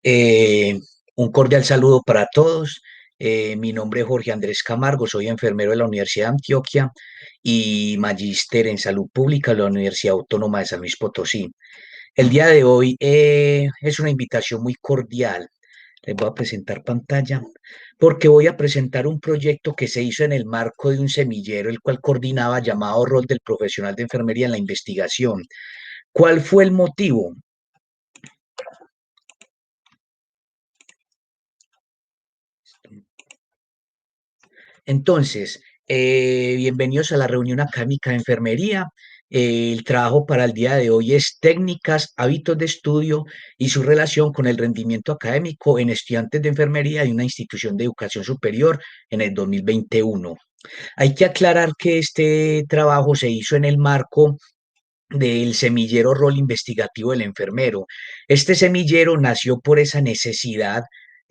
Eh, un cordial saludo para todos. Mi nombre es Jorge Andrés Camargo, soy enfermero de la Universidad de Antioquia y magíster en salud pública de la Universidad Autónoma de San Luis Potosí. El día de hoy es una invitación muy cordial. Les voy a presentar pantalla porque voy a presentar un proyecto que se hizo en el marco de un semillero, el cual coordinaba llamado Rol del Profesional de Enfermería en la Investigación. ¿Cuál fue el motivo? Entonces, bienvenidos a la reunión académica de enfermería. El trabajo para el día de hoy es técnicas, hábitos de estudio y su relación con el rendimiento académico en estudiantes de enfermería de una institución de educación superior en el 2021. Hay que aclarar que este trabajo se hizo en el marco del semillero rol investigativo del enfermero. Este semillero nació por esa necesidad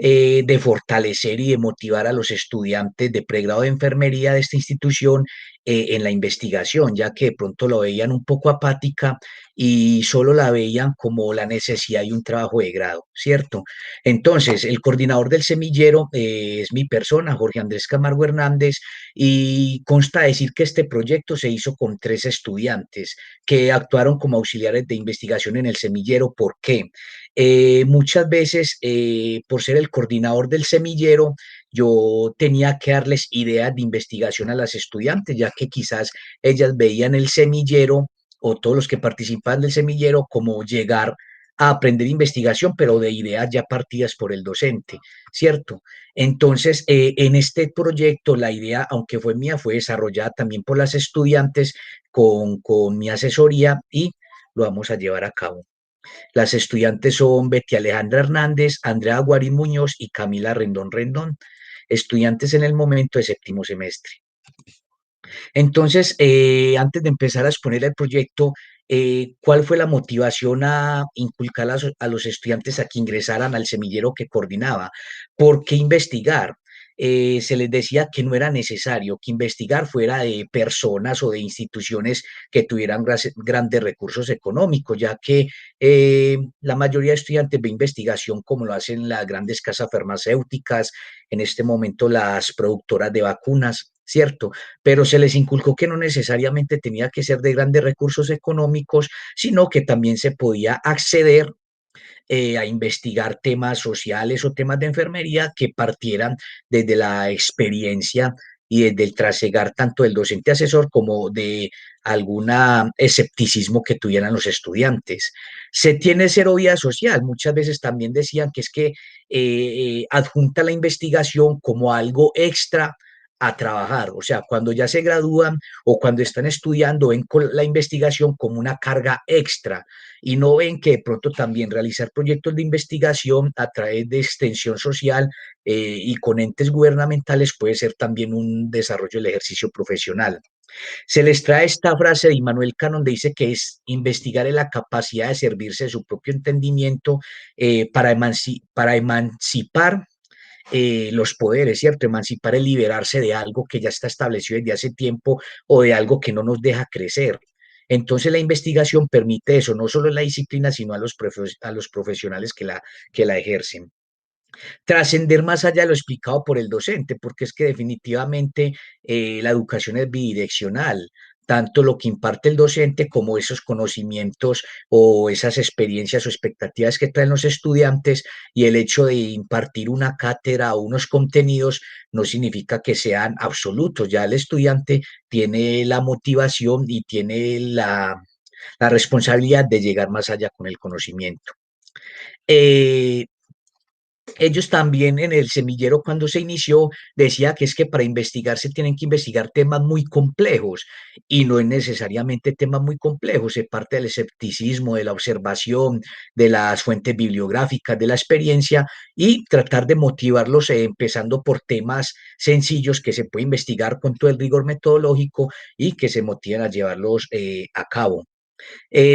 de fortalecer y de motivar a los estudiantes de pregrado de enfermería de esta institución en la investigación, ya que de pronto lo veían un poco apática y solo la veían como la necesidad de un trabajo de grado, ¿cierto? Entonces, el coordinador del semillero es mi persona, Jorge Andrés Camargo Hernández, y consta decir que este proyecto se hizo con 3 estudiantes que actuaron como auxiliares de investigación en el semillero. ¿Por qué? Muchas veces, por ser el coordinador del semillero, yo tenía que darles ideas de investigación a las estudiantes, ya que quizás ellas veían el semillero o todos los que participan del semillero como llegar a aprender investigación, pero de ideas ya partidas por el docente, ¿cierto? Entonces, en este proyecto, la idea, aunque fue mía, fue desarrollada también por las estudiantes con mi asesoría y lo vamos a llevar a cabo. Las estudiantes son Betty Alejandra Hernández, Andrea Guarín Muñoz y Camila Rendón Rendón, estudiantes en el momento de séptimo semestre. Entonces, antes de empezar a exponer el proyecto, ¿cuál fue la motivación a inculcar a los estudiantes a que ingresaran al semillero que coordinaba? ¿Por qué investigar? Se les decía que no era necesario que investigar fuera de personas o de instituciones que tuvieran grandes recursos económicos, ya que la mayoría de estudiantes ve investigación como lo hacen las grandes casas farmacéuticas, en este momento las productoras de vacunas, ¿cierto? Pero se les inculcó que no necesariamente tenía que ser de grandes recursos económicos, sino que también se podía acceder a investigar temas sociales o temas de enfermería que partieran desde la experiencia y desde el trasegar tanto del docente asesor como de algún escepticismo que tuvieran los estudiantes. Se tiene cero vida social. Muchas veces también decían que es que adjunta la investigación como algo extra a trabajar, o sea, cuando ya se gradúan o cuando están estudiando, ven con la investigación como una carga extra y no ven que de pronto también realizar proyectos de investigación a través de extensión social y con entes gubernamentales puede ser también un desarrollo del ejercicio profesional. Se les trae esta frase de Immanuel Kant donde dice que es investigar en la capacidad de servirse de su propio entendimiento para emancipar los poderes, ¿cierto? Emancipar el liberarse de algo que ya está establecido desde hace tiempo o de algo que no nos deja crecer. Entonces la investigación permite eso, no solo en la disciplina, sino a los profesionales que la ejercen. Trascender más allá de lo explicado por el docente, porque es que definitivamente la educación es bidireccional, tanto lo que imparte el docente como esos conocimientos o esas experiencias o expectativas que traen los estudiantes y el hecho de impartir una cátedra o unos contenidos no significa que sean absolutos, ya el estudiante tiene la motivación y tiene la responsabilidad de llegar más allá con el conocimiento. Eh, ellos también en el semillero cuando se inició decía que es que para investigar se tienen que investigar temas muy complejos y no es necesariamente temas muy complejos, se parte del escepticismo, de la observación, de las fuentes bibliográficas, de la experiencia y tratar de motivarlos empezando por temas sencillos que se puede investigar con todo el rigor metodológico y que se motiven a llevarlos a cabo.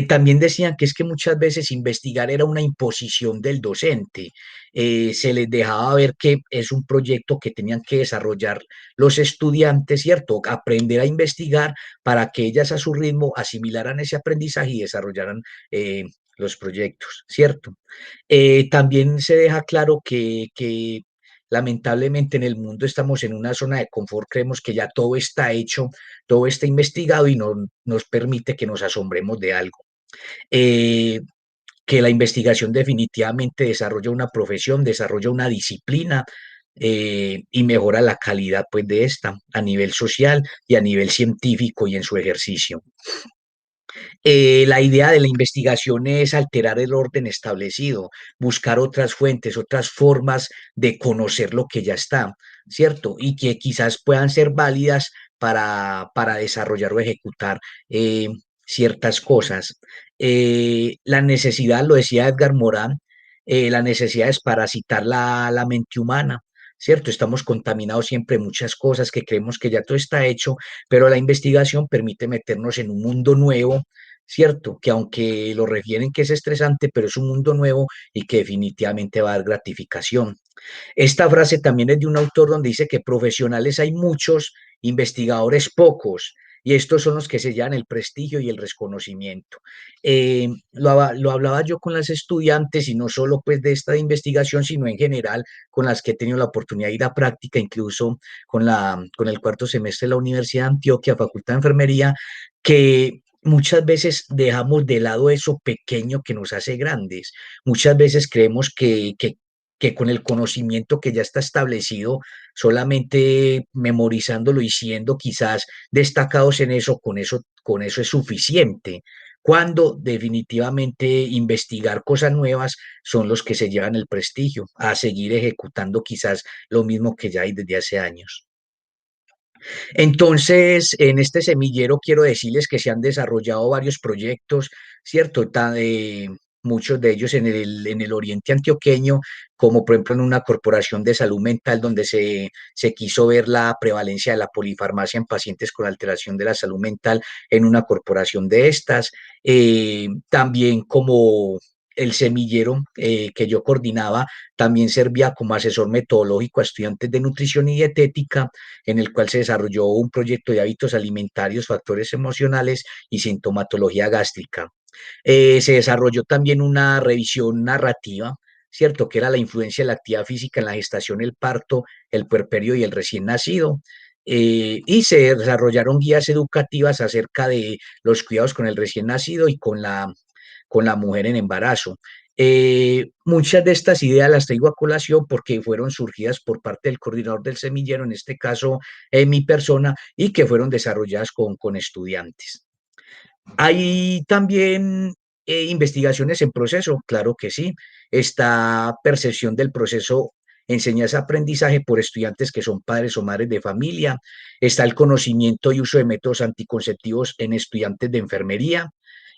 También decían que es que muchas veces investigar era una imposición del docente. Se les dejaba ver que es un proyecto que tenían que desarrollar los estudiantes, ¿cierto? Aprender a investigar para que ellas a su ritmo asimilaran ese aprendizaje y desarrollaran los proyectos, ¿cierto? También se deja claro que lamentablemente en el mundo estamos en una zona de confort, creemos que ya todo está hecho, todo está investigado y no nos permite que nos asombremos de algo. Eh, que la investigación definitivamente desarrolla una profesión, desarrolla una disciplina y mejora la calidad pues, de esta a nivel social y a nivel científico y en su ejercicio. La idea de la investigación es alterar el orden establecido, buscar otras fuentes, otras formas de conocer lo que ya está, ¿cierto? Y que quizás puedan ser válidas para desarrollar o ejecutar eh, ciertas cosas. La necesidad, lo decía Edgar Morán, la necesidad es parasitar la mente humana. ¿Cierto? Estamos contaminados siempre de muchas cosas que creemos que ya todo está hecho, pero la investigación permite meternos en un mundo nuevo, ¿cierto? Que aunque lo refieren que es estresante, pero es un mundo nuevo y que definitivamente va a dar gratificación. Esta frase también es de un autor donde dice que profesionales hay muchos, investigadores pocos, y estos son los que se llevan el prestigio y el reconocimiento. Lo hablaba yo con las estudiantes y no solo pues de esta investigación, sino en general con las que he tenido la oportunidad de ir a práctica, incluso con el cuarto semestre de la Universidad de Antioquia, Facultad de Enfermería, que muchas veces dejamos de lado eso pequeño que nos hace grandes. Muchas veces creemos que con el conocimiento que ya está establecido, solamente memorizándolo y siendo quizás destacados en eso, con eso es suficiente. Cuando definitivamente investigar cosas nuevas son los que se llevan el prestigio a seguir ejecutando quizás lo mismo que ya hay desde hace años. Entonces, en este semillero quiero decirles que se han desarrollado varios proyectos, ¿cierto? Muchos de ellos en el oriente antioqueño, como por ejemplo en una corporación de salud mental donde se quiso ver la prevalencia de la polifarmacia en pacientes con alteración de la salud mental en una corporación de estas. También como el semillero que yo coordinaba también servía como asesor metodológico a estudiantes de nutrición y dietética en el cual se desarrolló un proyecto de hábitos alimentarios, factores emocionales y sintomatología gástrica. Se desarrolló también una revisión narrativa, ¿cierto? Que era la influencia de la actividad física en la gestación, el parto, el puerperio y el recién nacido. Y se desarrollaron guías educativas acerca de los cuidados con el recién nacido y con la mujer en embarazo. Muchas de estas ideas las traigo a colación porque fueron surgidas por parte del coordinador del semillero, en este caso mi persona, y que fueron desarrolladas con estudiantes. Hay también investigaciones en proceso, claro que sí. Esta percepción del proceso enseñanza-aprendizaje por estudiantes que son padres o madres de familia. Está el conocimiento y uso de métodos anticonceptivos en estudiantes de enfermería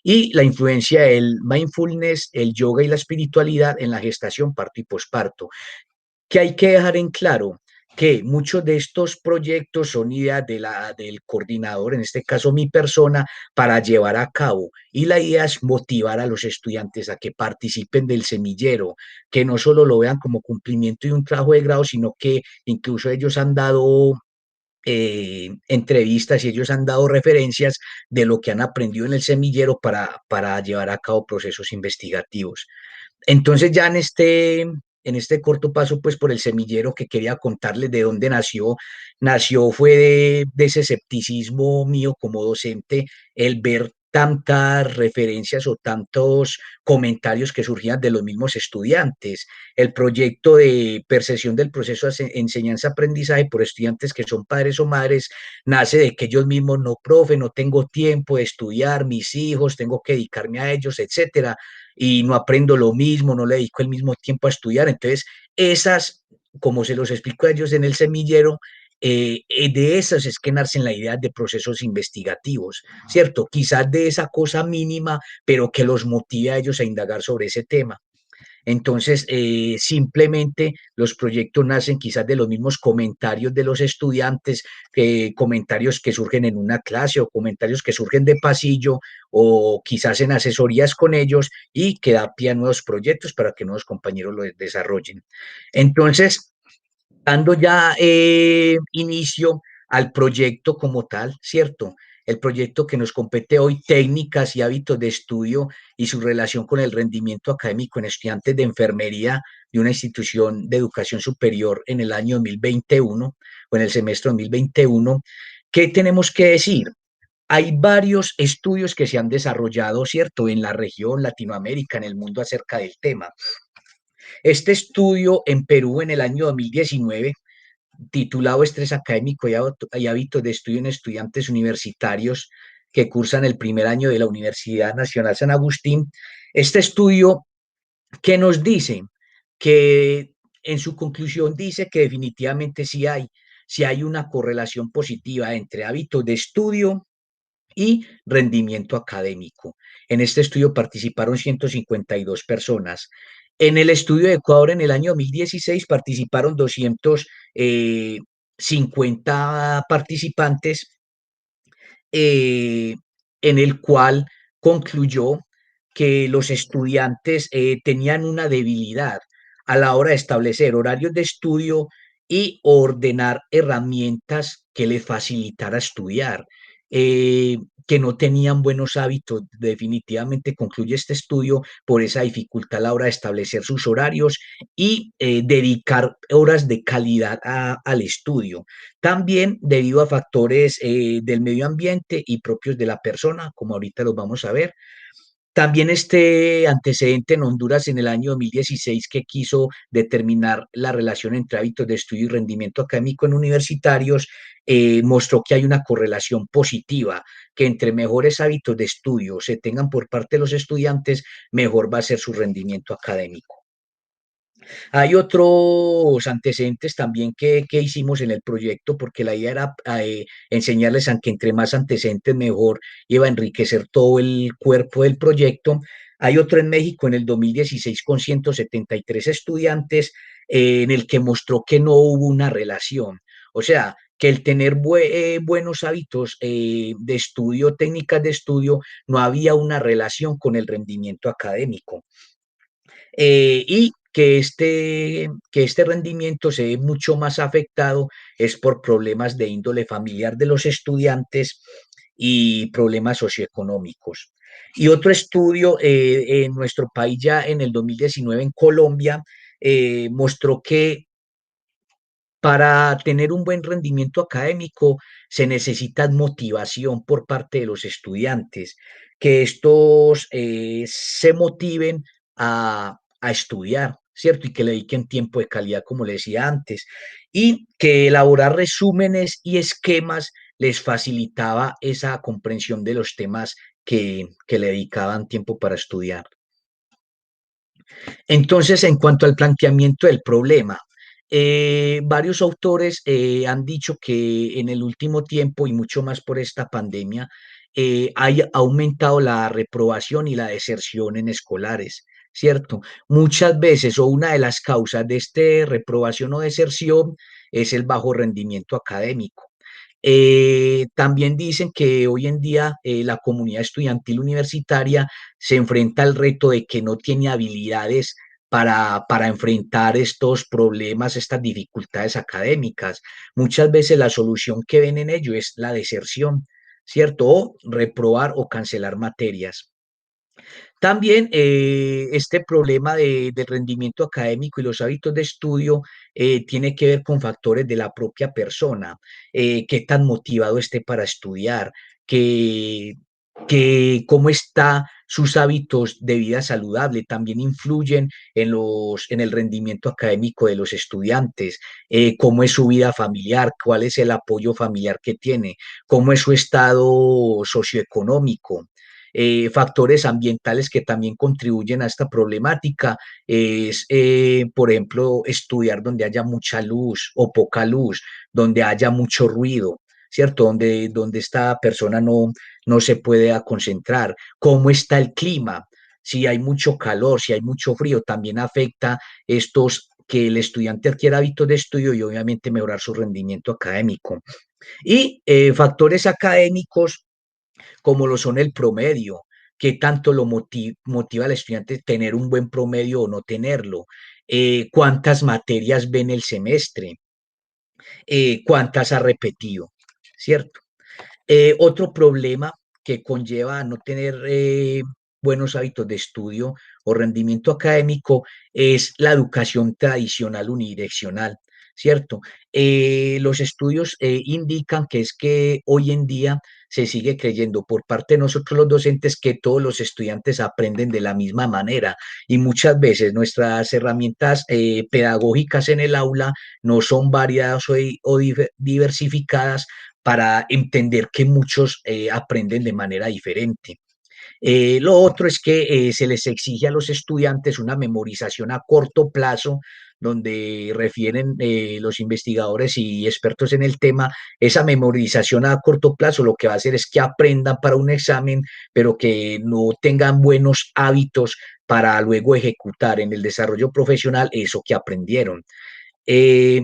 y la influencia del mindfulness, el yoga y la espiritualidad en la gestación, parto y posparto. Que hay que dejar en claro que muchos de estos proyectos son ideas del coordinador, en este caso mi persona, para llevar a cabo. Y la idea es motivar a los estudiantes a que participen del semillero, que no solo lo vean como cumplimiento de un trabajo de grado, sino que incluso ellos han dado entrevistas y ellos han dado referencias de lo que han aprendido en el semillero para llevar a cabo procesos investigativos. Entonces ya en este corto paso, pues por el semillero que quería contarles de dónde nació fue de ese escepticismo mío como docente, el ver tantas referencias o tantos comentarios que surgían de los mismos estudiantes. El proyecto de percepción del proceso de enseñanza-aprendizaje por estudiantes que son padres o madres nace de que ellos mismos, no, profe, no tengo tiempo de estudiar, mis hijos, tengo que dedicarme a ellos, etcétera, y no aprendo lo mismo, no le dedico el mismo tiempo a estudiar. Entonces, esas, como se los explico a ellos en el semillero, de esas es que nacen la idea de procesos investigativos, ¿cierto? Quizás de esa cosa mínima, pero que los motive a ellos a indagar sobre ese tema. Entonces, simplemente los proyectos nacen quizás de los mismos comentarios de los estudiantes, comentarios que surgen en una clase o comentarios que surgen de pasillo o quizás en asesorías con ellos y que da pie a nuevos proyectos para que nuevos compañeros lo desarrollen. Entonces, dando ya inicio al proyecto como tal, ¿cierto? el proyecto que nos compete hoy, técnicas y hábitos de estudio y su relación con el rendimiento académico en estudiantes de enfermería de una institución de educación superior en el año 2021 o en el semestre 2021. ¿Qué tenemos que decir? Hay varios estudios que se han desarrollado, ¿cierto?, en la región, Latinoamérica, en el mundo acerca del tema. Este estudio en Perú en el año 2019, titulado Estrés académico y hábitos de estudio en estudiantes universitarios que cursan el primer año de la Universidad Nacional San Agustín, este estudio que nos dice que en su conclusión dice que definitivamente sí hay una correlación positiva entre hábitos de estudio y rendimiento académico. En este estudio participaron 152 personas. En el estudio de Ecuador en el año 2016 participaron 250 participantes, eh, en el cual concluyó que los estudiantes tenían una debilidad a la hora de establecer horarios de estudio y ordenar herramientas que les facilitara estudiar, eh, que no tenían buenos hábitos. Definitivamente concluye este estudio por esa dificultad a la hora de establecer sus horarios y dedicar horas de calidad al estudio. También debido a factores del medio ambiente y propios de la persona, como ahorita los vamos a ver. También este antecedente en Honduras en el año 2016 que quiso determinar la relación entre hábitos de estudio y rendimiento académico en universitarios, mostró que hay una correlación positiva, que entre mejores hábitos de estudio se tengan por parte de los estudiantes, mejor va a ser su rendimiento académico. Hay otros antecedentes también que hicimos en el proyecto, porque la idea era enseñarles a que entre más antecedentes mejor, iba a enriquecer todo el cuerpo del proyecto. Hay otro en México en el 2016 con 173 estudiantes, en el que mostró que no hubo una relación. O sea, que el tener buenos hábitos de estudio, técnicas de estudio, no había una relación con el rendimiento académico, y que este rendimiento se ve mucho más afectado es por problemas de índole familiar de los estudiantes y problemas socioeconómicos. Y otro estudio en nuestro país ya en el 2019 en Colombia mostró que para tener un buen rendimiento académico se necesita motivación por parte de los estudiantes, que estos se motiven a estudiar, ¿cierto? Y que le dediquen tiempo de calidad, como le decía antes, y que elaborar resúmenes y esquemas les facilitaba esa comprensión de los temas que le dedicaban tiempo para estudiar. Entonces, en cuanto al planteamiento del problema, varios autores han dicho que en el último tiempo y mucho más por esta pandemia, ha aumentado la reprobación y la deserción en escolares, ¿cierto? Muchas veces, o una de las causas de este reprobación o deserción es el bajo rendimiento académico. También dicen que hoy en día la comunidad estudiantil universitaria se enfrenta al reto de que no tiene habilidades para enfrentar estos problemas, estas dificultades académicas. Muchas veces la solución que ven en ello es la deserción, ¿cierto? O reprobar o cancelar materias. También este problema de rendimiento académico y los hábitos de estudio tiene que ver con factores de la propia persona, qué tan motivado esté para estudiar, que, cómo está sus hábitos de vida saludable, también influyen en el rendimiento académico de los estudiantes, cómo es su vida familiar, cuál es el apoyo familiar que tiene, cómo es su estado socioeconómico. Factores ambientales que también contribuyen a esta problemática es, por ejemplo, estudiar donde haya mucha luz o poca luz, donde haya mucho ruido, ¿cierto? Donde esta persona no se puede concentrar. ¿Cómo está el clima? Si hay mucho calor, si hay mucho frío, también afecta estos que el estudiante adquiera hábitos de estudio y obviamente mejorar su rendimiento académico. Y factores académicos como lo son el promedio, qué tanto lo motiva al estudiante tener un buen promedio o no tenerlo, cuántas materias ve en el semestre, cuántas ha repetido, ¿cierto? Otro problema que conlleva a no tener buenos hábitos de estudio o rendimiento académico es la educación tradicional unidireccional, ¿cierto? Los estudios indican que es que hoy en día se sigue creyendo por parte de nosotros los docentes que todos los estudiantes aprenden de la misma manera y muchas veces nuestras herramientas pedagógicas en el aula no son variadas o diversificadas para entender que muchos aprenden de manera diferente. Lo otro es que se les exige a los estudiantes una memorización a corto plazo, donde refieren los investigadores y expertos en el tema, esa memorización a corto plazo lo que va a hacer es que aprendan para un examen, pero que no tengan buenos hábitos para luego ejecutar en el desarrollo profesional eso que aprendieron. Eh,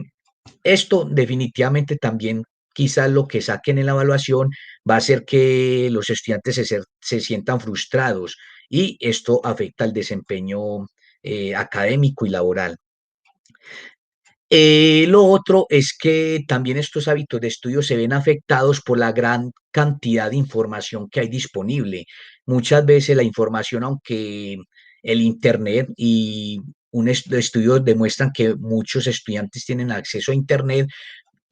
Esto definitivamente también, quizás lo que saquen en la evaluación va a hacer que los estudiantes se sientan frustrados y esto afecta el desempeño académico y laboral. Lo otro es que también estos hábitos de estudio se ven afectados por la gran cantidad de información que hay disponible. Muchas veces la información, aunque el Internet y estudios demuestran que muchos estudiantes tienen acceso a Internet,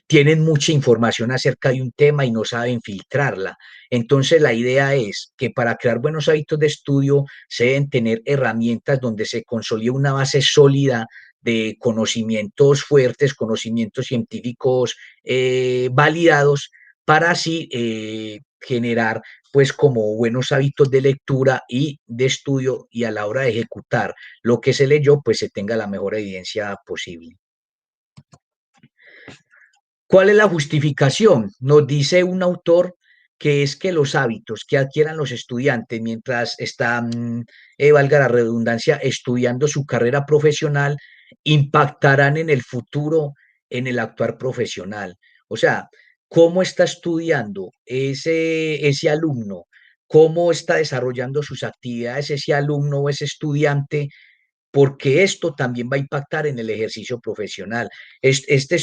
tienen mucha información acerca de un tema y no saben filtrarla. Entonces, la idea es que para crear buenos hábitos de estudio se deben tener herramientas donde se consolide una base sólida de conocimientos fuertes, conocimientos científicos validados, para así generar pues como buenos hábitos de lectura y de estudio y a la hora de ejecutar lo que se leyó, pues se tenga la mejor evidencia posible. ¿Cuál es la justificación? Nos dice un autor que es que los hábitos que adquieran los estudiantes mientras están, valga la redundancia, estudiando su carrera profesional, impactarán en el futuro, en el actuar profesional. O sea, cómo está estudiando ese alumno, cómo está desarrollando sus actividades ese alumno o ese estudiante, porque esto también va a impactar en el ejercicio profesional. Este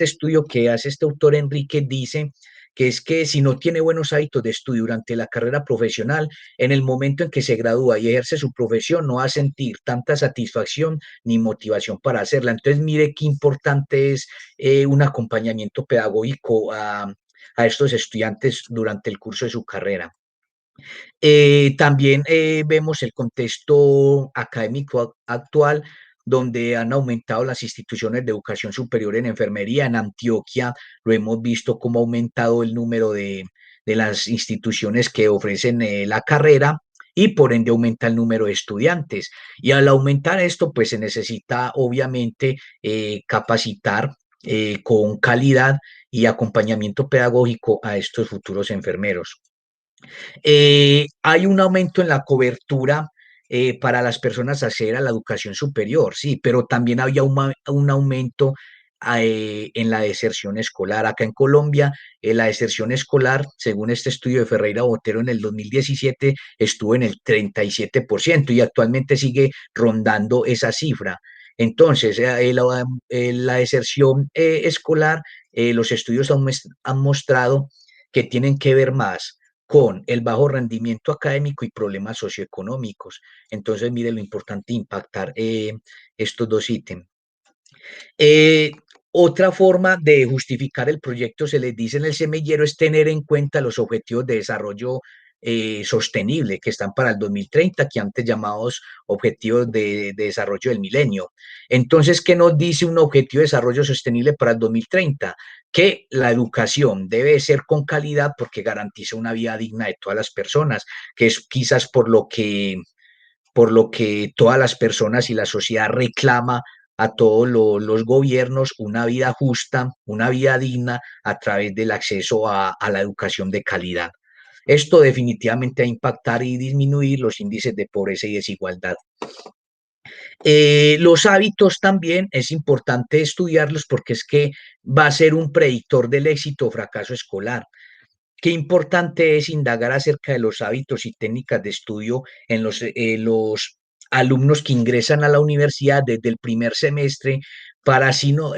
estudio que hace este autor Enrique dice que es que si no tiene buenos hábitos de estudio durante la carrera profesional, en el momento en que se gradúa y ejerce su profesión, no va a sentir tanta satisfacción ni motivación para hacerla. Entonces, mire qué importante es un acompañamiento pedagógico a estos estudiantes durante el curso de su carrera. También vemos el contexto académico actual, donde han aumentado las instituciones de educación superior en enfermería. En Antioquia lo hemos visto cómo ha aumentado el número de las instituciones que ofrecen la carrera y por ende aumenta el número de estudiantes. Y al aumentar esto, pues se necesita obviamente capacitar con calidad y acompañamiento pedagógico a estos futuros enfermeros. Hay un aumento en la cobertura para las personas acceder a la educación superior, sí, pero también había un aumento en la deserción escolar. Acá en Colombia, la deserción escolar, según este estudio de Ferreira Botero en el 2017, estuvo en el 37% y actualmente sigue rondando esa cifra. Entonces, la deserción escolar, los estudios han mostrado que tienen que ver más con el bajo rendimiento académico y problemas socioeconómicos. Entonces, mire lo importante impactar estos dos ítems. Eh, Otra forma de justificar el proyecto, se les dice en el semillero, es tener en cuenta los objetivos de desarrollo sostenible que están para el 2030, que antes llamados objetivos de desarrollo del milenio. Entonces, ¿qué nos dice un objetivo de desarrollo sostenible para el 2030? Que la educación debe ser con calidad porque garantiza una vida digna de todas las personas, que es quizás por lo que todas las personas y la sociedad reclama a todos los gobiernos una vida justa, una vida digna a través del acceso a la educación de calidad. Esto definitivamente va a impactar y disminuir los índices de pobreza y desigualdad. Los hábitos también es importante estudiarlos porque es que va a ser un predictor del éxito o fracaso escolar. Qué importante es indagar acerca de los hábitos y técnicas de estudio en los alumnos que ingresan a la universidad desde el primer semestre para así no,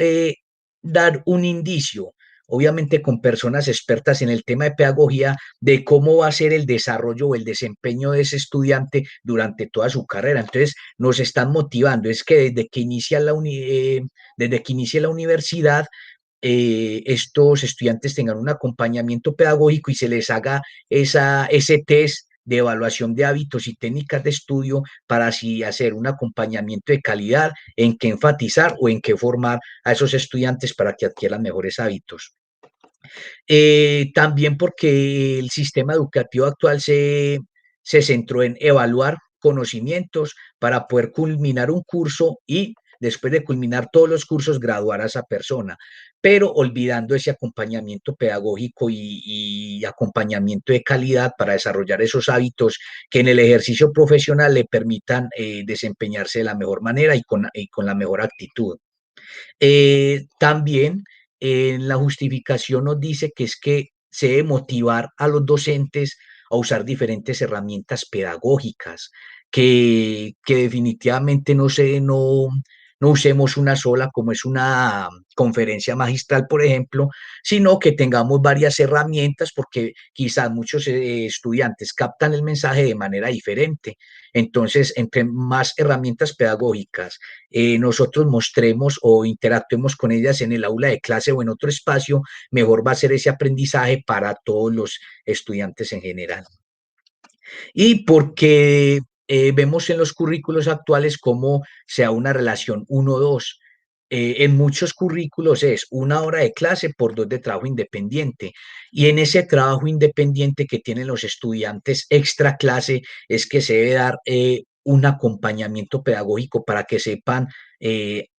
dar un indicio obviamente con personas expertas en el tema de pedagogía, de cómo va a ser el desarrollo o el desempeño de ese estudiante durante toda su carrera. Entonces, nos están motivando, es que desde que inicia la universidad, estos estudiantes tengan un acompañamiento pedagógico y se les haga ese test de evaluación de hábitos y técnicas de estudio para así hacer un acompañamiento de calidad en qué enfatizar o en qué formar a esos estudiantes para que adquieran mejores hábitos. También porque el sistema educativo actual se centró en evaluar conocimientos para poder culminar un curso y después de culminar todos los cursos graduar a esa persona, pero olvidando ese acompañamiento pedagógico y acompañamiento de calidad para desarrollar esos hábitos que en el ejercicio profesional le permitan desempeñarse de la mejor manera y con la mejor actitud. También en la justificación nos dice que es que se debe motivar a los docentes a usar diferentes herramientas pedagógicas, que definitivamente no usemos una sola como es una conferencia magistral, por ejemplo, sino que tengamos varias herramientas porque quizás muchos estudiantes captan el mensaje de manera diferente. Entonces, entre más herramientas pedagógicas nosotros mostremos o interactuemos con ellas en el aula de clase o en otro espacio, mejor va a ser ese aprendizaje para todos los estudiantes en general. Y porque vemos en los currículos actuales cómo sea una relación 1-2. En muchos currículos es 1 hora de clase por 2 de trabajo independiente. Y en ese trabajo independiente que tienen los estudiantes extra clase es que se debe dar un acompañamiento pedagógico para que sepan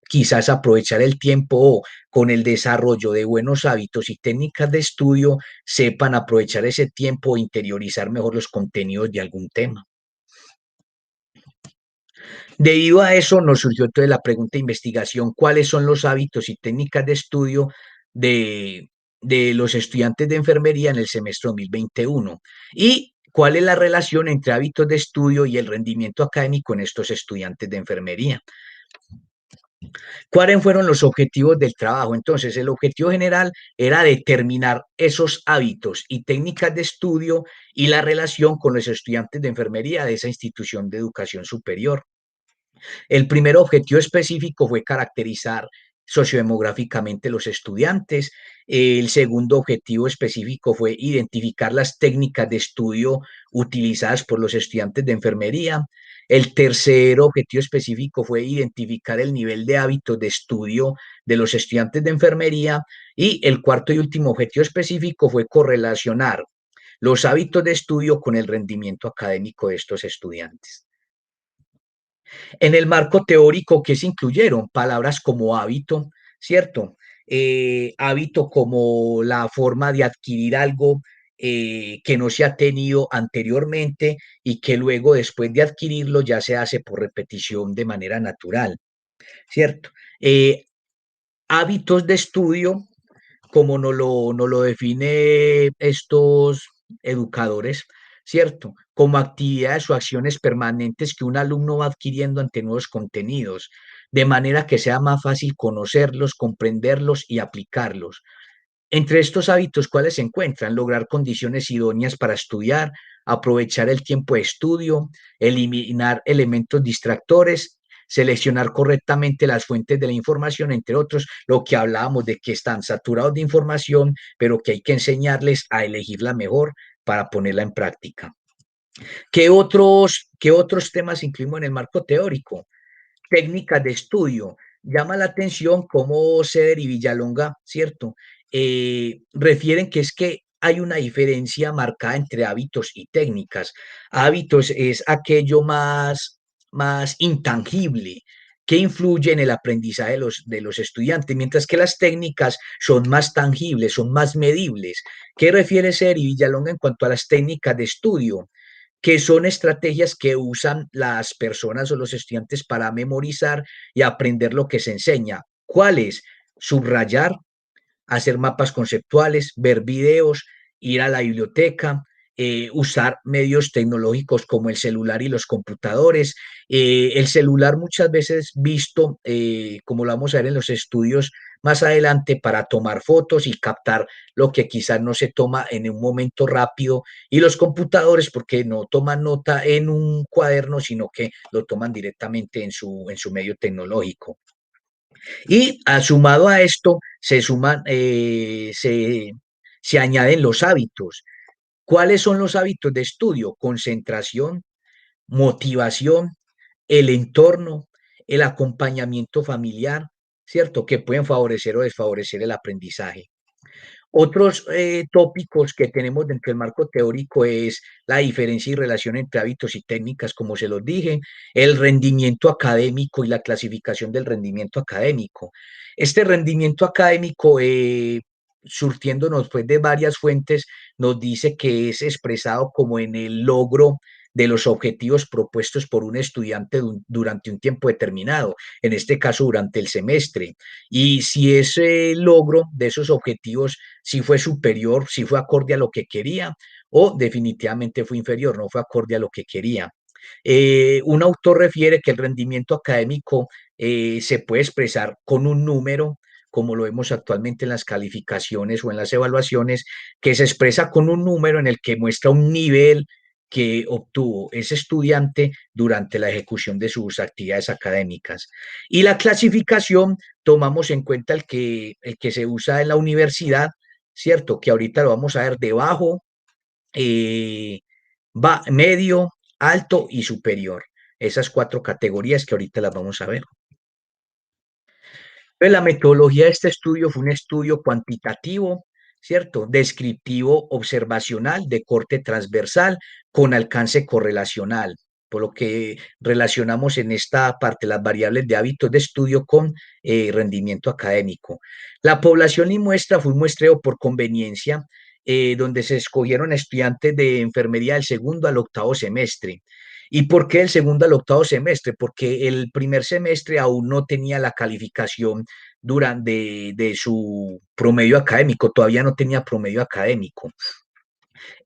quizás aprovechar el tiempo o con el desarrollo de buenos hábitos y técnicas de estudio sepan aprovechar ese tiempo e interiorizar mejor los contenidos de algún tema. Debido a eso nos surgió entonces la pregunta de investigación, ¿cuáles son los hábitos y técnicas de estudio de, de los estudiantes de enfermería en el semestre 2021? ¿Y cuál es la relación entre hábitos de estudio y el rendimiento académico en estos estudiantes de enfermería? ¿Cuáles fueron los objetivos del trabajo? Entonces, el objetivo general era determinar esos hábitos y técnicas de estudio y la relación con los estudiantes de enfermería de esa institución de educación superior. El primer objetivo específico fue caracterizar sociodemográficamente los estudiantes. El segundo objetivo específico fue identificar las técnicas de estudio utilizadas por los estudiantes de enfermería. El tercer objetivo específico fue identificar el nivel de hábitos de estudio de los estudiantes de enfermería. Y el cuarto y último objetivo específico fue correlacionar los hábitos de estudio con el rendimiento académico de estos estudiantes. En el marco teórico, ¿qué se incluyeron? Palabras como hábito, ¿cierto? Hábito como la forma de adquirir algo que no se ha tenido anteriormente y que luego, después de adquirirlo, ya se hace por repetición de manera natural, ¿cierto? Eh, Hábitos de estudio, como nos lo define estos educadores, ¿cierto? Como actividades o acciones permanentes que un alumno va adquiriendo ante nuevos contenidos, de manera que sea más fácil conocerlos, comprenderlos y aplicarlos. Entre estos hábitos, ¿cuáles se encuentran? Lograr condiciones idóneas para estudiar, aprovechar el tiempo de estudio, eliminar elementos distractores, seleccionar correctamente las fuentes de la información, entre otros, lo que hablábamos de que están saturados de información, pero que hay que enseñarles a elegir la mejor para ponerla en práctica. ¿Qué otros temas incluimos en el marco teórico? Técnicas de estudio. Llama la atención cómo Ceder y Villalonga, ¿cierto? Refieren que es que hay una diferencia marcada entre hábitos y técnicas. Hábitos es aquello más intangible que influye en el aprendizaje de los estudiantes, mientras que las técnicas son más tangibles, son más medibles. ¿Qué refiere Ceder y Villalonga en cuanto a las técnicas de estudio? Que son estrategias que usan las personas o los estudiantes para memorizar y aprender lo que se enseña. ¿Cuáles? Subrayar, hacer mapas conceptuales, ver videos, ir a la biblioteca, usar medios tecnológicos como el celular y los computadores. El celular muchas veces visto, como lo vamos a ver en los estudios más adelante para tomar fotos y captar lo que quizás no se toma en un momento rápido, y los computadores porque no toman nota en un cuaderno, sino que lo toman directamente en su medio tecnológico. Y sumado a esto, se añaden los hábitos. ¿Cuáles son los hábitos de estudio? Concentración, motivación, el entorno, el acompañamiento familiar, ¿cierto? Que pueden favorecer o desfavorecer el aprendizaje. Otros tópicos que tenemos dentro del marco teórico es la diferencia y relación entre hábitos y técnicas, como se los dije, el rendimiento académico y la clasificación del rendimiento académico. Este rendimiento académico, surtiéndonos pues de varias fuentes, nos dice que es expresado como en el logro de los objetivos propuestos por un estudiante durante un tiempo determinado, en este caso durante el semestre. Y si ese logro de esos objetivos si fue superior, si fue acorde a lo que quería, o definitivamente fue inferior, no fue acorde a lo que quería. Un autor refiere que el rendimiento académico se puede expresar con un número, como lo vemos actualmente en las calificaciones o en las evaluaciones, que se expresa con un número en el que muestra un nivel que obtuvo ese estudiante durante la ejecución de sus actividades académicas. Y la clasificación, tomamos en cuenta el que se usa en la universidad, ¿cierto? Que ahorita lo vamos a ver de bajo, eh, medio, alto y superior. Esas cuatro categorías que ahorita las vamos a ver. Pues la metodología de este estudio fue un estudio cuantitativo, ¿cierto? Descriptivo, observacional, de corte transversal, con alcance correlacional, por lo que relacionamos en esta parte las variables de hábitos de estudio con rendimiento académico. La población y muestra fue un muestreo por conveniencia, donde se escogieron estudiantes de enfermería del segundo al octavo semestre. ¿Y por qué el segundo al octavo semestre? Porque el primer semestre aún no tenía la calificación de su promedio académico, todavía no tenía promedio académico.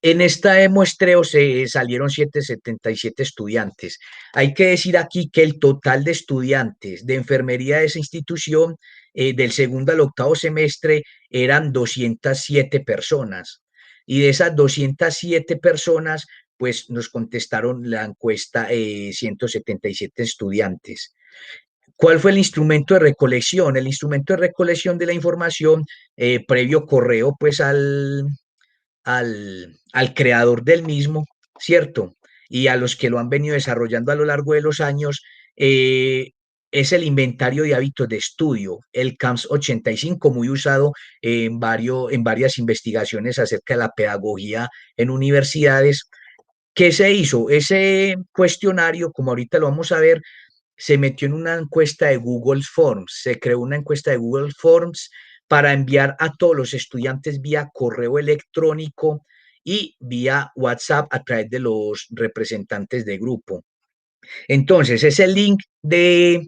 En este muestreo se salieron 777 estudiantes. Hay que decir aquí que el total de estudiantes de enfermería de esa institución, del segundo al octavo semestre, eran 207 personas. Y de esas 207 personas, pues nos contestaron la encuesta 177 estudiantes. ¿Cuál fue el instrumento de recolección? El instrumento de recolección de la información, previo correo pues al creador del mismo, ¿cierto? Y a los que lo han venido desarrollando a lo largo de los años, es el inventario de hábitos de estudio, el CAMS 85, muy usado en varias investigaciones acerca de la pedagogía en universidades. ¿Qué se hizo? Ese cuestionario, como ahorita lo vamos a ver, se metió en una encuesta de Google Forms, se creó una encuesta de Google Forms para enviar a todos los estudiantes vía correo electrónico y vía WhatsApp a través de los representantes de grupo. Entonces, ese link de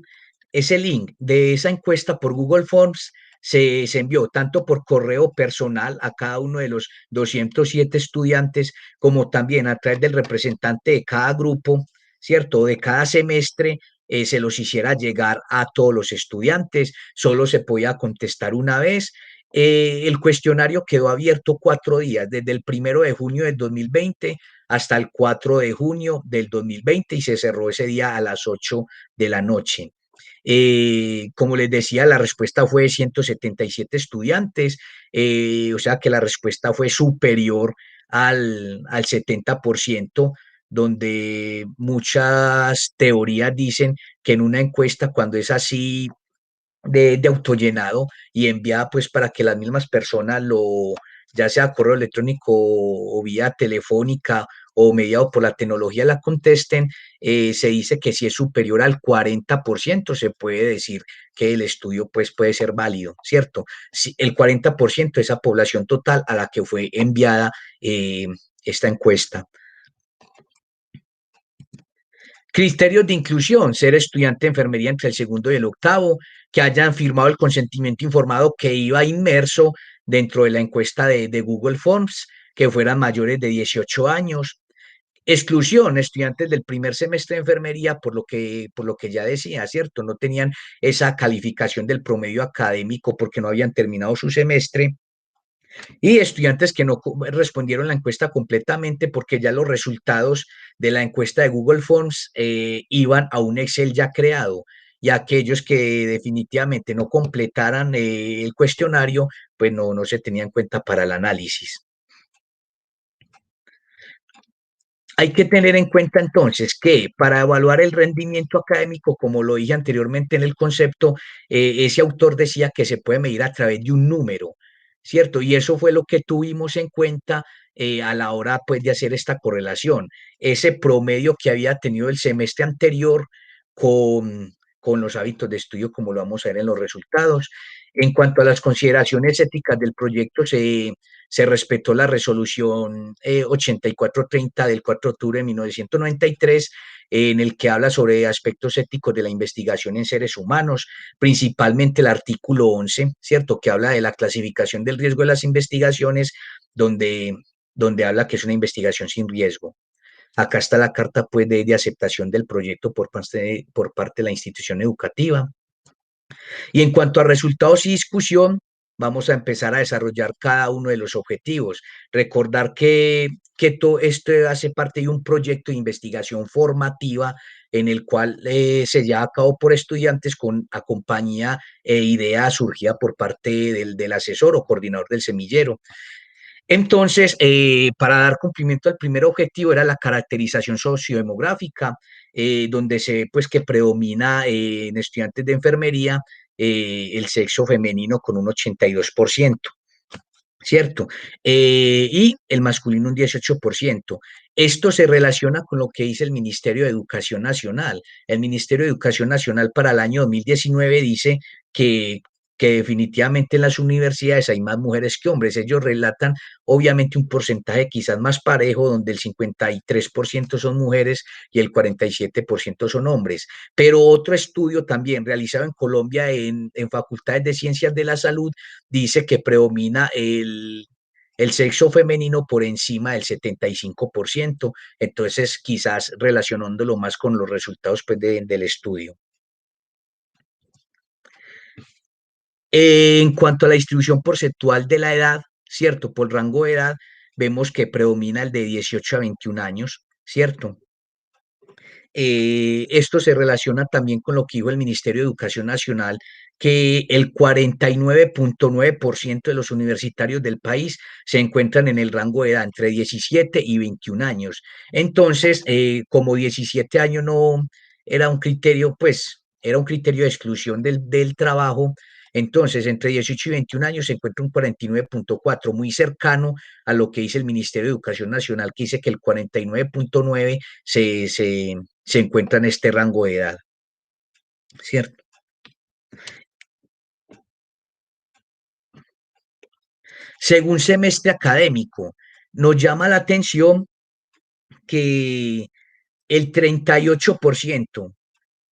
esa encuesta por Google Forms se envió tanto por correo personal a cada uno de los 207 estudiantes, como también a través del representante de cada grupo, ¿cierto? De cada semestre, se los hiciera llegar a todos los estudiantes. Solo se podía contestar una vez. El cuestionario quedó abierto 4 días, desde el 1 de junio del 2020 hasta el 4 de junio del 2020, y se cerró ese día a las 8 de la noche. Como les decía, la respuesta fue de 177 estudiantes, o sea que la respuesta fue superior al 70%, donde muchas teorías dicen que en una encuesta, cuando es así de autollenado y enviada pues para que las mismas personas ya sea correo electrónico o vía telefónica o mediado por la tecnología la contesten, se dice que si es superior al 40% se puede decir que el estudio pues puede ser válido, ¿cierto? Si el 40% de esa población total a la que fue enviada esta encuesta. Criterios de inclusión: ser estudiante de enfermería entre el segundo y el octavo, que hayan firmado el consentimiento informado que iba inmerso dentro de la encuesta de Google Forms, que fueran mayores de 18 años, Exclusión, estudiantes del primer semestre de enfermería, por lo que ya decía, ¿cierto? No tenían esa calificación del promedio académico porque no habían terminado su semestre y estudiantes que no respondieron la encuesta completamente porque ya los resultados de la encuesta de Google Forms iban a un Excel ya creado y aquellos que definitivamente no completaran el cuestionario, pues no se tenía en cuenta para el análisis. Hay que tener en cuenta entonces que para evaluar el rendimiento académico, como lo dije anteriormente en el concepto, ese autor decía que se puede medir a través de un número, ¿cierto? Y eso fue lo que tuvimos en cuenta a la hora pues, de hacer esta correlación. Ese promedio que había tenido el semestre anterior con los hábitos de estudio, como lo vamos a ver en los resultados. En cuanto a las consideraciones éticas del proyecto, se respetó la resolución 8430 del 4 de octubre de 1993, en el que habla sobre aspectos éticos de la investigación en seres humanos, principalmente el artículo 11, ¿cierto? Que habla de la clasificación del riesgo de las investigaciones, donde, donde habla que es una investigación sin riesgo. Acá está la carta pues, de aceptación del proyecto por parte de la institución educativa. Y en cuanto a resultados y discusión, vamos a empezar a desarrollar cada uno de los objetivos. Recordar que todo esto hace parte de un proyecto de investigación formativa en el cual se lleva a cabo por estudiantes con a compañía e idea surgida por parte del asesor o coordinador del semillero. Entonces, para dar cumplimiento al primer objetivo era la caracterización sociodemográfica, donde se pues que predomina en estudiantes de enfermería el sexo femenino con un 82%, ¿cierto? Y el masculino un 18%. Esto se relaciona con lo que dice el Ministerio de Educación Nacional. El Ministerio de Educación Nacional para el año 2019 dice que, que definitivamente en las universidades hay más mujeres que hombres. Ellos relatan obviamente un porcentaje quizás más parejo, donde el 53% son mujeres y el 47% son hombres. Pero otro estudio también realizado en Colombia en facultades de ciencias de la salud dice que predomina el sexo femenino por encima del 75%, entonces quizás relacionándolo más con los resultados pues, del estudio. En cuanto a la distribución porcentual de la edad, ¿cierto? Por rango de edad, vemos que predomina el de 18 a 21 años, ¿cierto? Esto se relaciona también con lo que dijo el Ministerio de Educación Nacional, que el 49.9% de los universitarios del país se encuentran en el rango de edad entre 17 y 21 años. Entonces, como 17 años no era un criterio, pues era un criterio de exclusión del trabajo. Entonces, entre 18 y 21 años se encuentra un 49.4, muy cercano a lo que dice el Ministerio de Educación Nacional, que dice que el 49.9 se encuentra en este rango de edad, ¿cierto? Según semestre académico, nos llama la atención que el 38%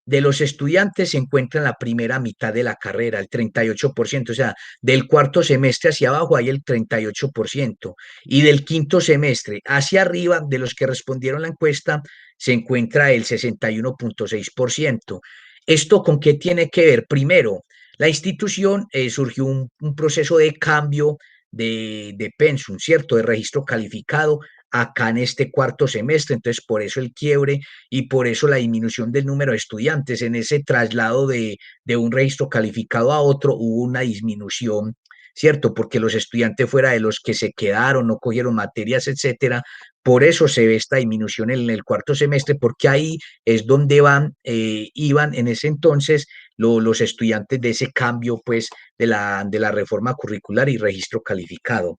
de los estudiantes se encuentra en la primera mitad de la carrera, el 38%, o sea, del cuarto semestre hacia abajo hay el 38%, y del quinto semestre hacia arriba, de los que respondieron la encuesta, se encuentra el 61.6%. ¿Esto con qué tiene que ver? Primero, la institución surgió un proceso de cambio de pensum, ¿cierto? De registro calificado acá en este cuarto semestre, entonces por eso el quiebre y por eso la disminución del número de estudiantes. En ese traslado de un registro calificado a otro hubo una disminución, ¿cierto? Porque los estudiantes fuera de los que se quedaron, no cogieron materias, etcétera. Por eso se ve esta disminución en el cuarto semestre, porque ahí es donde iban en ese entonces los estudiantes de ese cambio, pues, de la reforma curricular y registro calificado.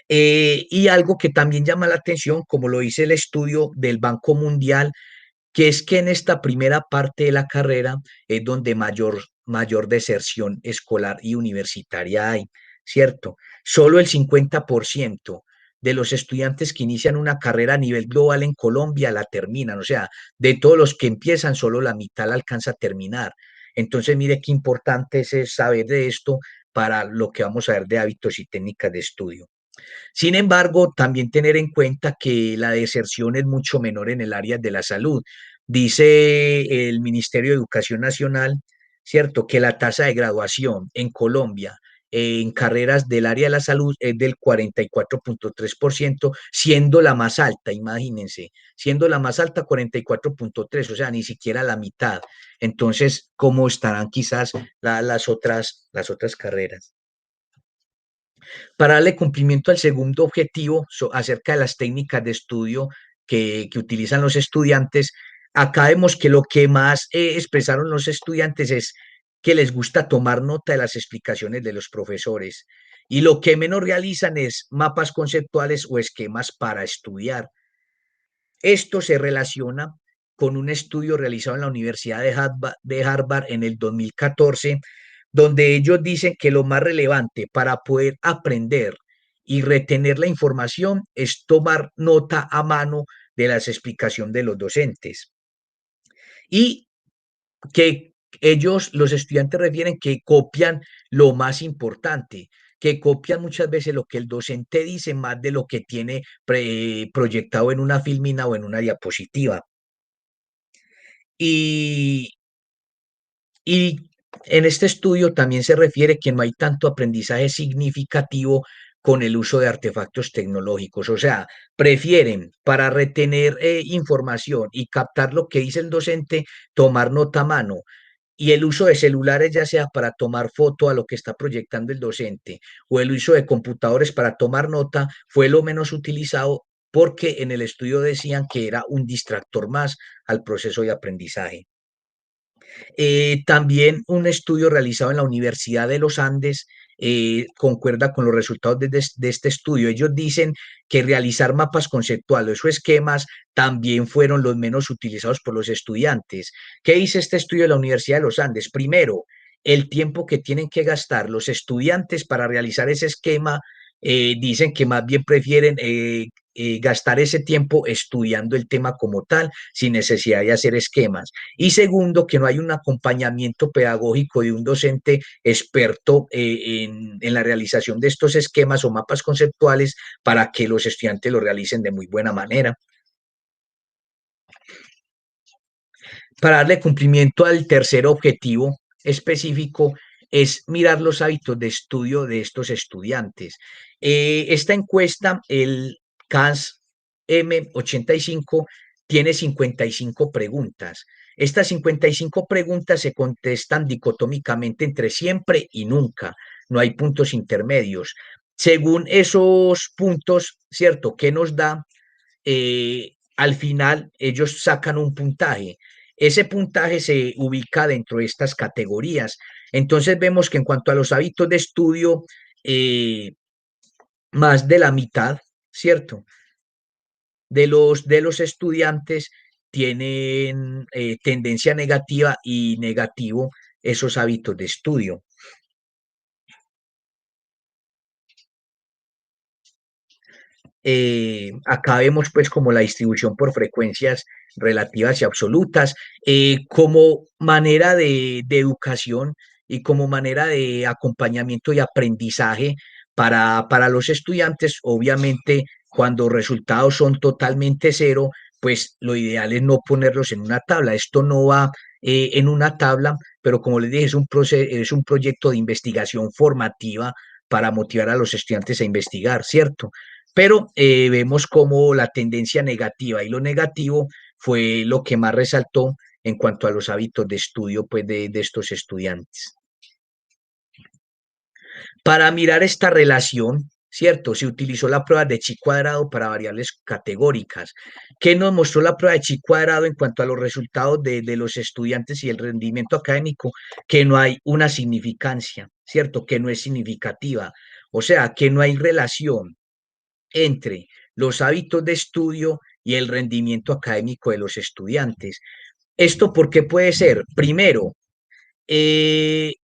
Y algo que también llama la atención, como lo dice el estudio del Banco Mundial, que es que en esta primera parte de la carrera es donde mayor deserción escolar y universitaria hay, ¿cierto? Solo el 50% de los estudiantes que inician una carrera a nivel global en Colombia la terminan, o sea, de todos los que empiezan, solo la mitad la alcanza a terminar. Entonces, mire qué importante es saber de esto para lo que vamos a ver de hábitos y técnicas de estudio. Sin embargo, también tener en cuenta que la deserción es mucho menor en el área de la salud. Dice el Ministerio de Educación Nacional, ¿cierto?, que la tasa de graduación en Colombia en carreras del área de la salud es del 44,3%, siendo la más alta, imagínense, siendo la más alta 44,3%, o sea, ni siquiera la mitad. Entonces, ¿cómo estarán quizás las otras carreras? Para darle cumplimiento al segundo objetivo acerca de las técnicas de estudio que utilizan los estudiantes, acá vemos que lo que más expresaron los estudiantes es que les gusta tomar nota de las explicaciones de los profesores y lo que menos realizan es mapas conceptuales o esquemas para estudiar. Esto se relaciona con un estudio realizado en la Universidad de Harvard en el 2014, donde ellos dicen que lo más relevante para poder aprender y retener la información es tomar nota a mano de las explicaciones de los docentes. Y que ellos, los estudiantes, refieren que copian lo más importante, que copian muchas veces lo que el docente dice más de lo que tiene proyectado en una filmina o en una diapositiva. Y, y en este estudio también se refiere que no hay tanto aprendizaje significativo con el uso de artefactos tecnológicos, o sea, prefieren para retener información y captar lo que dice el docente, tomar nota a mano, y el uso de celulares, ya sea para tomar foto a lo que está proyectando el docente o el uso de computadores para tomar nota, fue lo menos utilizado porque en el estudio decían que era un distractor más al proceso de aprendizaje. También un estudio realizado en la Universidad de los Andes concuerda con los resultados de este estudio. Ellos dicen que realizar mapas conceptuales o esquemas también fueron los menos utilizados por los estudiantes. ¿Qué dice este estudio de la Universidad de los Andes? Primero, el tiempo que tienen que gastar los estudiantes para realizar ese esquema, dicen que más bien prefieren gastar ese tiempo estudiando el tema como tal, sin necesidad de hacer esquemas. Y segundo, que no hay un acompañamiento pedagógico de un docente experto en la realización de estos esquemas o mapas conceptuales para que los estudiantes lo realicen de muy buena manera. Para darle cumplimiento al tercer objetivo específico es mirar los hábitos de estudio de estos estudiantes. Esta encuesta, el CAS M85, tiene 55 preguntas. Estas 55 preguntas se contestan dicotómicamente entre siempre y nunca. No hay puntos intermedios. Según esos puntos, ¿cierto? ¿Qué nos da? Al final ellos sacan un puntaje. Ese puntaje se ubica dentro de estas categorías. Entonces vemos que en cuanto a los hábitos de estudio, eh, más de la mitad, ¿cierto? De los estudiantes tienen tendencia negativa y negativo esos hábitos de estudio. Acá vemos pues como la distribución por frecuencias relativas y absolutas, como manera de educación y como manera de acompañamiento y aprendizaje para los estudiantes. Obviamente, cuando resultados son totalmente cero, pues lo ideal es no ponerlos en una tabla. Esto no va en una tabla, pero como les dije, es un proyecto de investigación formativa para motivar a los estudiantes a investigar, ¿cierto? Pero vemos como la tendencia negativa y lo negativo fue lo que más resaltó en cuanto a los hábitos de estudio pues, de estos estudiantes. Para mirar esta relación, ¿cierto? Se utilizó la prueba de chi cuadrado para variables categóricas. ¿Qué nos mostró la prueba de chi cuadrado en cuanto a los resultados de los estudiantes y el rendimiento académico? Que no hay una significancia, ¿cierto? Que no es significativa. O sea, que no hay relación entre los hábitos de estudio y el rendimiento académico de los estudiantes. ¿Esto por qué puede ser? Primero, eh,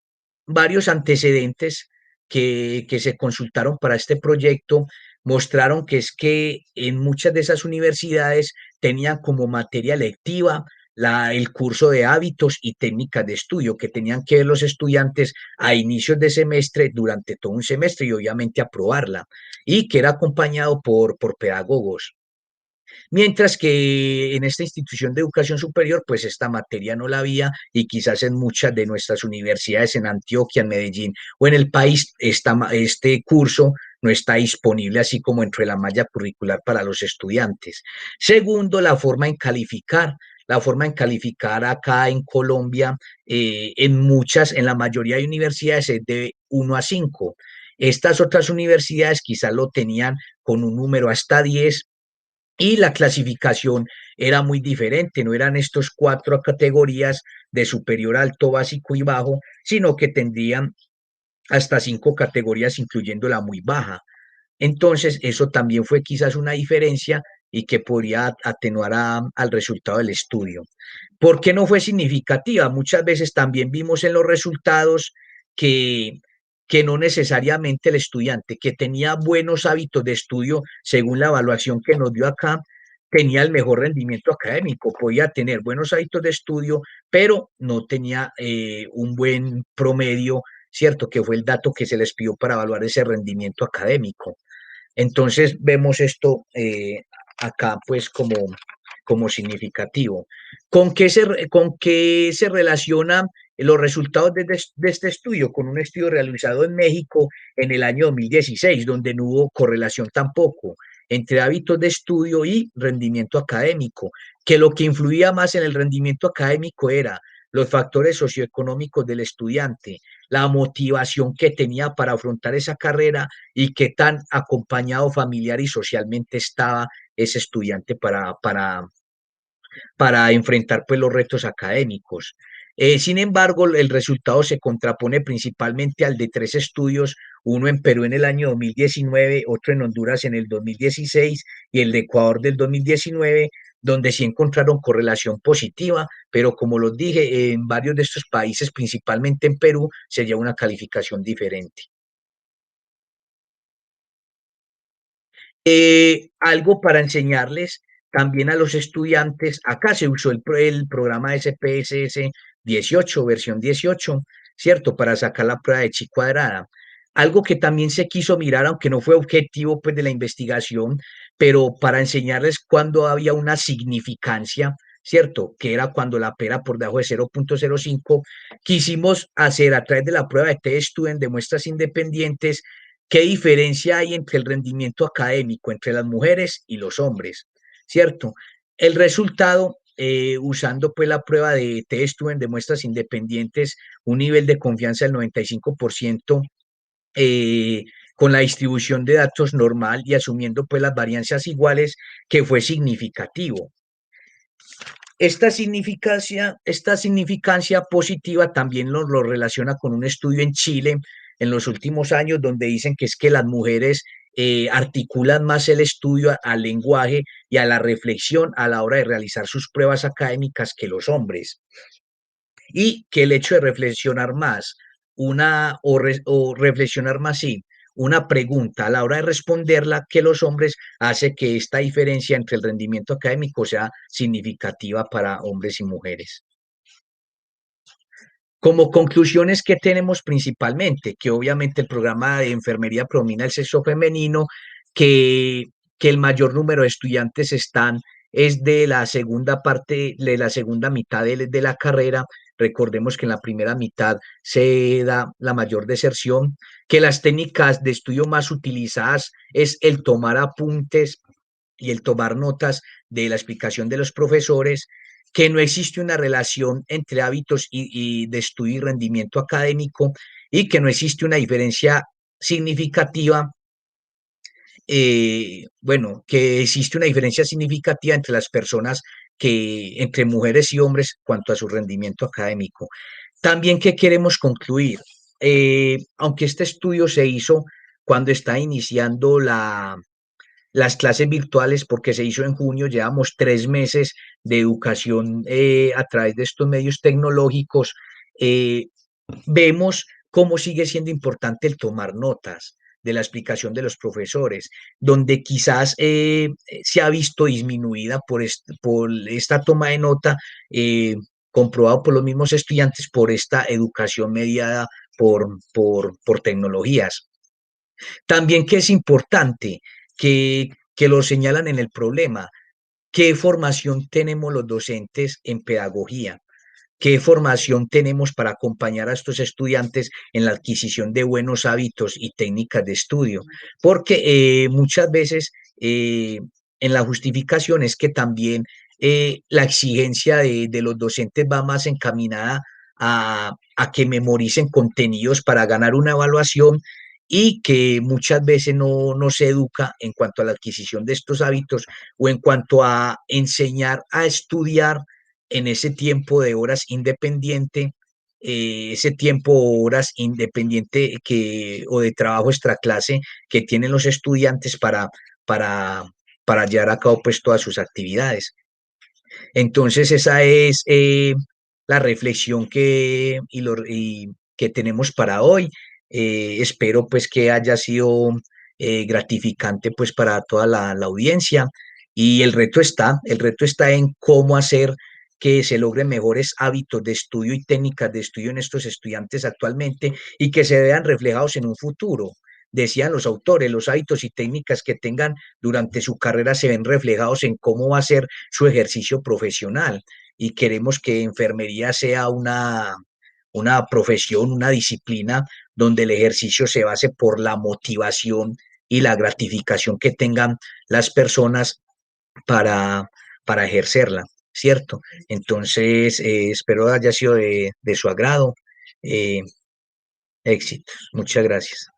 varios antecedentes que se consultaron para este proyecto mostraron que es que en muchas de esas universidades tenían como materia lectiva el curso de hábitos y técnicas de estudio que tenían que ver los estudiantes a inicios de semestre durante todo un semestre y obviamente aprobarla, y que era acompañado por pedagogos. Mientras que en esta institución de educación superior, pues esta materia no la había, y quizás en muchas de nuestras universidades en Antioquia, en Medellín o en el país, este curso no está disponible así como entre la malla curricular para los estudiantes. Segundo, la forma en calificar. La forma en calificar acá en Colombia, en la mayoría de universidades es de 1 a 5. Estas otras universidades quizás lo tenían con un número hasta 10, y la clasificación era muy diferente, no eran estos 4 categorías de superior, alto, básico y bajo, sino que tendrían hasta 5 categorías, incluyendo la muy baja. Entonces, eso también fue quizás una diferencia y que podría atenuar al resultado del estudio. ¿Por qué no fue significativa? Muchas veces también vimos en los resultados que, que no necesariamente el estudiante que tenía buenos hábitos de estudio, según la evaluación que nos dio acá, tenía el mejor rendimiento académico. Podía tener buenos hábitos de estudio, pero no tenía un buen promedio, ¿cierto? Que fue el dato que se les pidió para evaluar ese rendimiento académico. Entonces vemos esto acá pues como significativo. ¿Con qué se relacionan los resultados de este estudio? Con un estudio realizado en México en el año 2016, donde no hubo correlación tampoco entre hábitos de estudio y rendimiento académico, que lo que influía más en el rendimiento académico era los factores socioeconómicos del estudiante, la motivación que tenía para afrontar esa carrera y qué tan acompañado familiar y socialmente estaba ese estudiante para enfrentar pues los retos académicos. Sin embargo, el resultado se contrapone principalmente al de 3 estudios, uno en Perú en el año 2019, otro en Honduras en el 2016 y el de Ecuador del 2019, donde sí encontraron correlación positiva, pero como los dije, en varios de estos países, principalmente en Perú, se lleva una calificación diferente. Algo para enseñarles también a los estudiantes. Acá se usó el programa SPSS 18, versión 18, ¿cierto? Para sacar la prueba de chi cuadrada. Algo que también se quiso mirar, aunque no fue objetivo pues, de la investigación, pero para enseñarles cuando había una significancia, ¿cierto? Que era cuando la pera por debajo de 0,05, quisimos hacer a través de la prueba de T-Student de muestras independientes. ¿Qué diferencia hay entre el rendimiento académico entre las mujeres y los hombres? ¿Cierto? El resultado, usando pues la prueba de T-Student de muestras independientes, un nivel de confianza del 95%, eh, con la distribución de datos normal y asumiendo pues las varianzas iguales, que fue significativo. Esta significancia positiva también lo relaciona con un estudio en Chile en los últimos años, donde dicen que es que las mujeres articulan más el estudio al lenguaje y a la reflexión a la hora de realizar sus pruebas académicas que los hombres, y que el hecho de reflexionar más, o reflexionar más, sí, una pregunta a la hora de responderla que los hombres, hace que esta diferencia entre el rendimiento académico sea significativa para hombres y mujeres. Como conclusiones que tenemos principalmente, que obviamente el programa de enfermería predomina el sexo femenino, que, que el mayor número de estudiantes es de la segunda parte, de la segunda mitad de la carrera. Recordemos que en la primera mitad se da la mayor deserción, que las técnicas de estudio más utilizadas es el tomar apuntes y el tomar notas de la explicación de los profesores, que no existe una relación entre hábitos y de estudio y rendimiento académico, y que no existe una diferencia significativa, bueno, que existe una diferencia significativa entre las personas, entre mujeres y hombres, cuanto a su rendimiento académico. También, ¿qué queremos concluir? Aunque este estudio se hizo cuando está iniciando las clases virtuales, porque se hizo en junio, llevamos 3 meses de educación a través de estos medios tecnológicos, vemos cómo sigue siendo importante el tomar notas, de la explicación de los profesores, donde quizás se ha visto disminuida por esta toma de nota, comprobado por los mismos estudiantes, por esta educación mediada por tecnologías. También que es importante que lo señalan en el problema, qué formación tenemos los docentes en pedagogía, qué formación tenemos para acompañar a estos estudiantes en la adquisición de buenos hábitos y técnicas de estudio, porque muchas veces en la justificación es que también la exigencia de los docentes va más encaminada a que memoricen contenidos para ganar una evaluación y que muchas veces no se educa en cuanto a la adquisición de estos hábitos o en cuanto a enseñar a estudiar en ese tiempo de horas independiente, ese tiempo o horas independiente o de trabajo extraclase que tienen los estudiantes para, para llevar a cabo pues todas sus actividades. Entonces esa es la reflexión que tenemos para hoy. Espero pues que haya sido gratificante pues para toda la audiencia y el reto está en cómo hacer que se logren mejores hábitos de estudio y técnicas de estudio en estos estudiantes actualmente y que se vean reflejados en un futuro. Decían los autores, los hábitos y técnicas que tengan durante su carrera se ven reflejados en cómo va a ser su ejercicio profesional y queremos que enfermería sea una profesión, una disciplina donde el ejercicio se base por la motivación y la gratificación que tengan las personas para, para ejercerla, ¿cierto? Entonces, espero haya sido de su agrado. Eh, Éxitos. Muchas gracias.